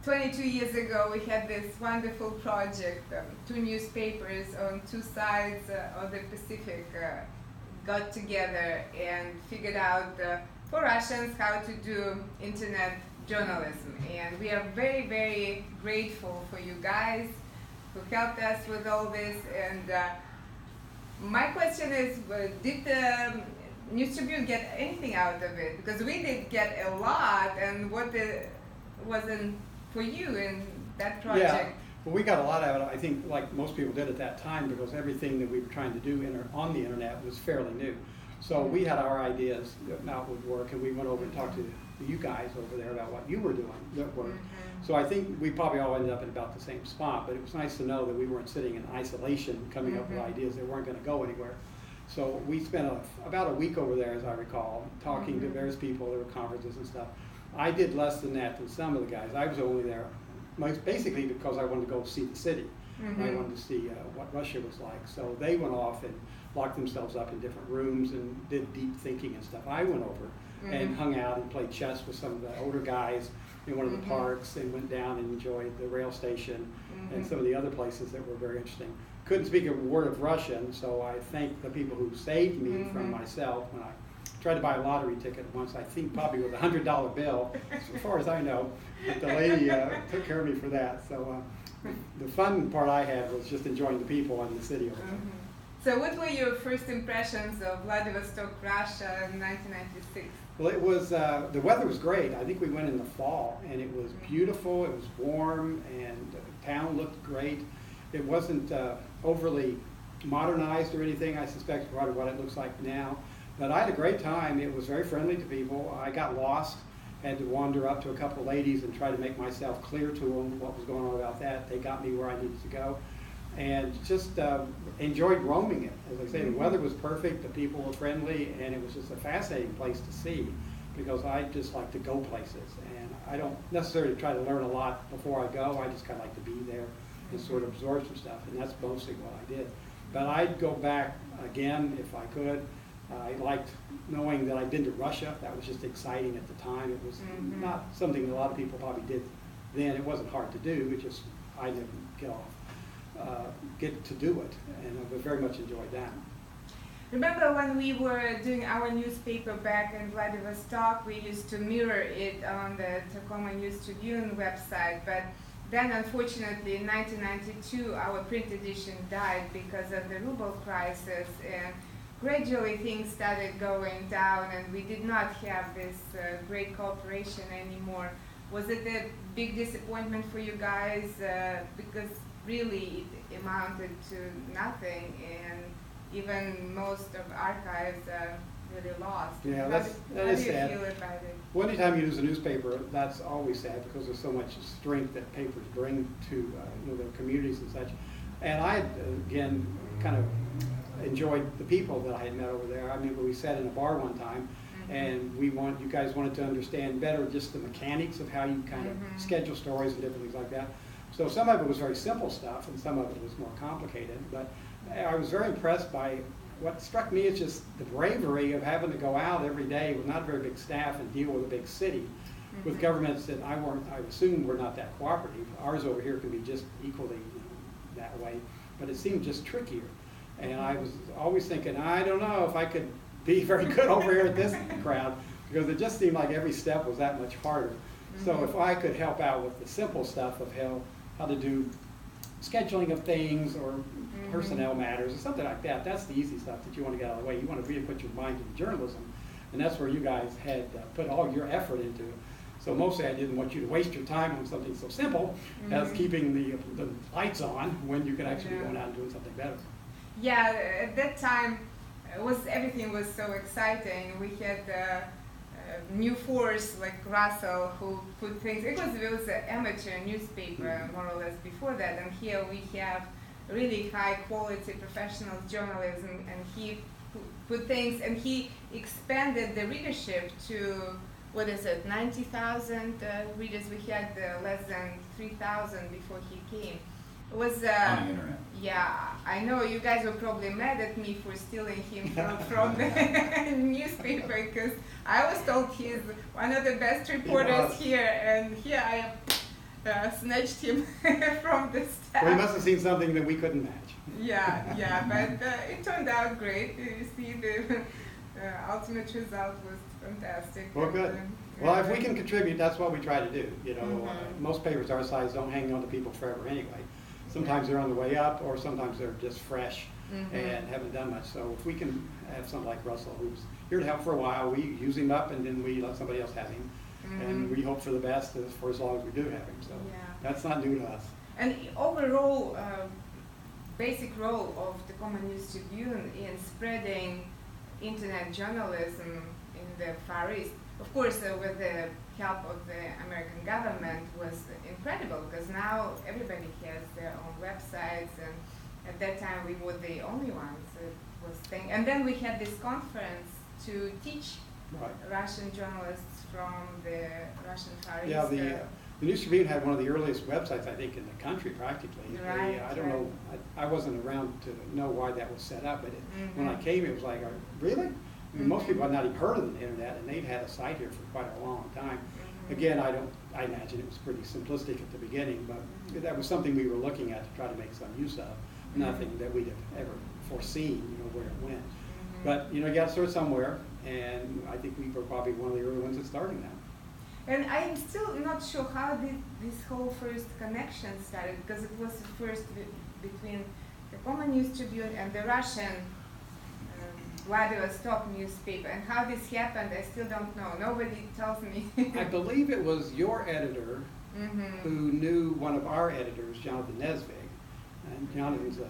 22 years ago, we had this wonderful project. Two newspapers on two sides of the Pacific got together and figured out for Russians how to do internet journalism. And we are very, very grateful for you guys who helped us with all this. And my question is, did the News Tribune get anything out of it? Because we did get a lot, and what wasn't for you in that project? Yeah, well, we got a lot out of it, I think, like most people did at that time, because everything that we were trying to do on the internet was fairly new. So we had our ideas about would work, and we went over and talked to you guys over there about what you were doing that worked. So I think we probably all ended up in about the same spot, but it was nice to know that we weren't sitting in isolation coming up with ideas that weren't going to go anywhere. So we spent about a week over there, as I recall, talking to various people. There were conferences and stuff. I did less than that than some of the guys. I was only there basically because I wanted to go see the city. I wanted to see what Russia was like. So they went off and locked themselves up in different rooms and did deep thinking and stuff. I went over and hung out and played chess with some of the older guys in one of the parks, and went down and enjoyed the rail station and some of the other places that were very interesting. Couldn't speak a word of Russian, so I thank the people who saved me from myself when I tried to buy a lottery ticket once, I think probably with a $100 bill, as far as I know. But the lady took care of me for that. So the fun part I had was just enjoying the people and the city over there. So what were your first impressions of Vladivostok, Russia in 1996? Well, it was, the weather was great. I think we went in the fall, and it was beautiful, it was warm, and the town looked great. It wasn't overly modernized or anything, I suspect, probably what it looks like now. But I had a great time. It was very friendly to people. I got lost, had to wander up to a couple of ladies and try to make myself clear to them what was going on about that. They got me where I needed to go, and just enjoyed roaming it. As I say, the weather was perfect, the people were friendly, and it was just a fascinating place to see, because I just like to go places, and I don't necessarily try to learn a lot before I go. I just kind of like to be there and sort of absorb some stuff, and that's mostly what I did. But I'd go back again if I could. I liked knowing that I'd been to Russia. That was just exciting at the time. It was not something that a lot of people probably did then. It wasn't hard to do. It just, I didn't get to do it, and I very much enjoyed that. Remember when we were doing our newspaper back in Vladivostok, we used to mirror it on the Tacoma News Tribune website, but then unfortunately in 1992 our print edition died because of the ruble crisis, and gradually things started going down, and we did not have this great cooperation anymore. Was it a big disappointment for you guys? Because really it amounted to nothing, and even most of archives are really lost. Yeah, how do you feel about it? Well, anytime you lose a newspaper, that's always sad, because there's so much strength that papers bring to their communities and such. And I, again, kind of enjoyed the people that I had met over there. I remember we sat in a bar one time, and you guys wanted to understand better just the mechanics of how you kind of schedule stories and different things like that. So some of it was very simple stuff, and some of it was more complicated. But I was very impressed by what struck me as just the bravery of having to go out every day with not a very big staff and deal with a big city, with governments that I assume were not that cooperative. Ours over here can be just equally that way, but it seemed just trickier. And I was always thinking, I don't know if I could be very good over here at this crowd, because it just seemed like every step was that much harder. So if I could help out with the simple stuff of how to do scheduling of things or personnel matters or something like that, that's the easy stuff that you want to get out of the way. You want to really put your mind into journalism, and that's where you guys had put all your effort into. So mostly I didn't want you to waste your time on something so simple as keeping the lights on when you could actually be going out and doing something better. Yeah, at that time, everything was so exciting. We had new force like Russell who put things. It was an amateur newspaper more or less before that, and here we have really high quality professional journalism, and he put things, and he expanded the readership to, what is it, 90,000 readers. We had less than 3,000 before he came. It was on the internet. Yeah, I know you guys were probably mad at me for stealing him from the newspaper, because I was told he's one of the best reporters here, and here I am snatched him from the staff. Well, he must have seen something that we couldn't match. Yeah, but it turned out great. You see, the ultimate result was fantastic. Well, good. Well, if we can contribute, that's what we try to do. You know, most papers our size don't hang on to people forever anyway. Sometimes they're on the way up, or sometimes they're just fresh and haven't done much. So if we can have somebody like Russell, who's here to help for a while, we use him up and then we let somebody else have him. And we hope for the best for as long as we do have him. So that's not new to us. And overall, basic role of the Tacoma News Tribune in spreading internet journalism in the Far East, of course, with the help of the American government, was incredible, because now everybody has their own websites, and at that time we were the only ones. And then we had this conference to teach Russian journalists from the Russian Far East. Yeah, the News Tribune had one of the earliest websites, I think, in the country, practically. I don't know, I wasn't around to know why that was set up, but when I came, it was like, really? I mean, most people had not even heard of the internet, and they'd had a site here for quite a long time. Again, I imagine it was pretty simplistic at the beginning, but that was something we were looking at to try to make some use of. Nothing that we'd have ever foreseen, where it went. But, you got to start somewhere, and I think we were probably one of the early ones that started that. And I'm still not sure how this whole first connection started, because it was first between the Tacoma News Tribune and the Russian Vladivostok newspaper. And how this happened, I still don't know. Nobody tells me. I believe it was your editor who knew one of our editors, Jonathan Nesvig. And Jonathan's a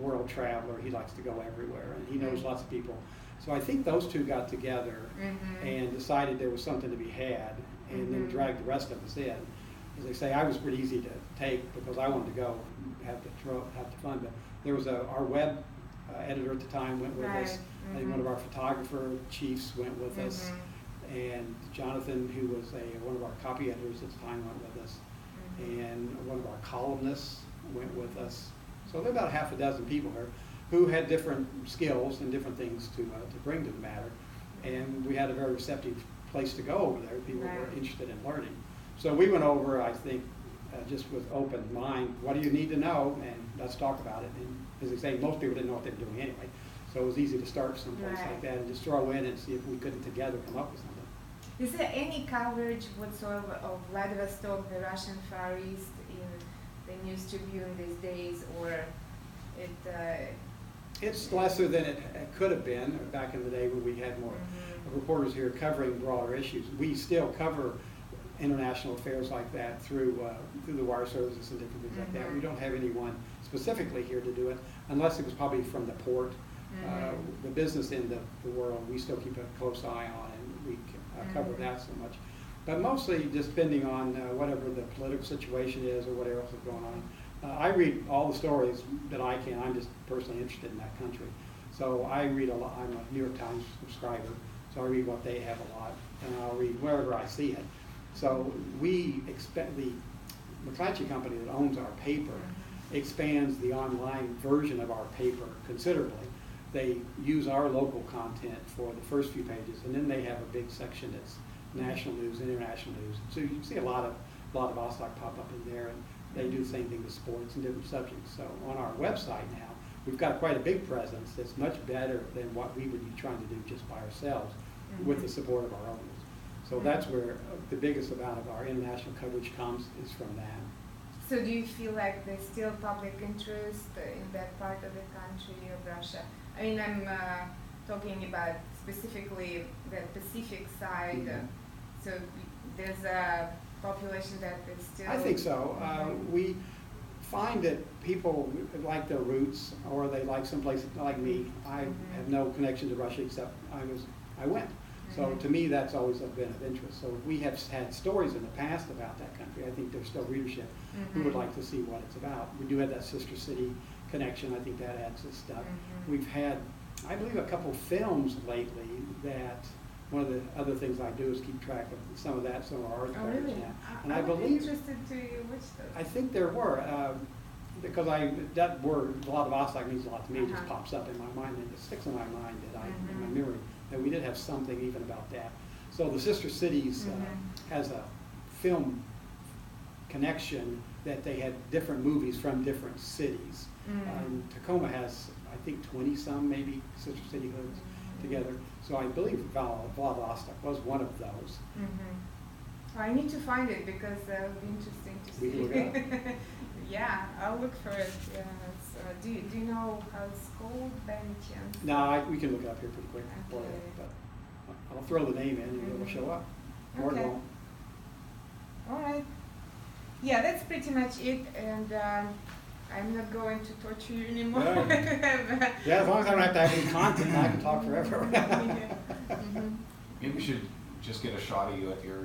world traveler. He likes to go everywhere, and he knows lots of people. So I think those two got together and decided there was something to be had, and then dragged the rest of us in. As they say, I was pretty easy to take because I wanted to go have the fun. But there was our web editor at the time went with us. I think one of our photographer chiefs went with us, and Jonathan, who was one of our copy editors at the time, went with us, and one of our columnists went with us. So there are about half a dozen people here who had different skills and different things to bring to the matter, and we had a very receptive place to go over there. People were interested in learning. So we went over, I think, just with open mind, what do you need to know, and let's talk about it. And as I say, most people didn't know what they were doing anyway, so it was easy to start someplace like that and just throw in and see if we couldn't together come up with something. Is there any coverage whatsoever of Vladivostok, the Russian Far East, in the News Tribune these days, or it's lesser than it could have been back in the day when we had more reporters here covering broader issues. We still cover international affairs like that through the wire services and different things like that. We don't have anyone specifically here to do it, unless it was probably from the port. The business end of the world, we still keep a close eye on, and we cover that so much. But mostly just depending on whatever the political situation is or whatever else is going on. I read all the stories that I can. I'm just personally interested in that country. So I read a lot. I'm a New York Times subscriber, so I read what they have a lot, and I'll read wherever I see it. So we expect the McCarthy's company that owns our paper expands the online version of our paper considerably. They use our local content for the first few pages, and then they have a big section that's national news, international news. So you can see a lot of Vladivostok pop up in there, and they do the same thing with sports and different subjects. So on our website now, we've got quite a big presence that's much better than what we would be trying to do just by ourselves with the support of our owners. So that's where the biggest amount of our international coverage comes, is from that. So do you feel like there's still public interest in that part of the country of Russia? I mean, I'm talking about specifically the Pacific side. So there's a population that is still... I think so. We find that people like their roots, or they like someplace like me. I have no connection to Russia except I went. So to me, that's always been of interest. So we have had stories in the past about that country. I think there's still readership who would like to see what it's about. We do have that sister city connection. I think that adds to stuff. We've had, I believe, a couple films lately that one of the other things I do is keep track of some of that, some of our coverage now. And I believe, interested to which those. I think there were, because that word Vladivostok means a lot to me. It just pops up in my mind, and it sticks in my mind that in my memory, that we did have something even about that. So the Sister Cities has a film connection that they had different movies from different cities. Tacoma has, I think, 20-some maybe sister citihoods together. So I believe Vladivostok was one of those. I need to find it because that would be interesting to see. We can look it up. Yeah, I'll look for it. Yeah, do you know how it's called by any chance? No, we can look it up here pretty quick for Okay. you, but I'll throw the name in and it'll show up. Or it Okay. won't. All right. Yeah, that's pretty much it, and I'm not going to torture you anymore. Yeah. Yeah, as long as I don't have to have any content, I can talk forever. Mhm. Maybe we should just get a shot of you at your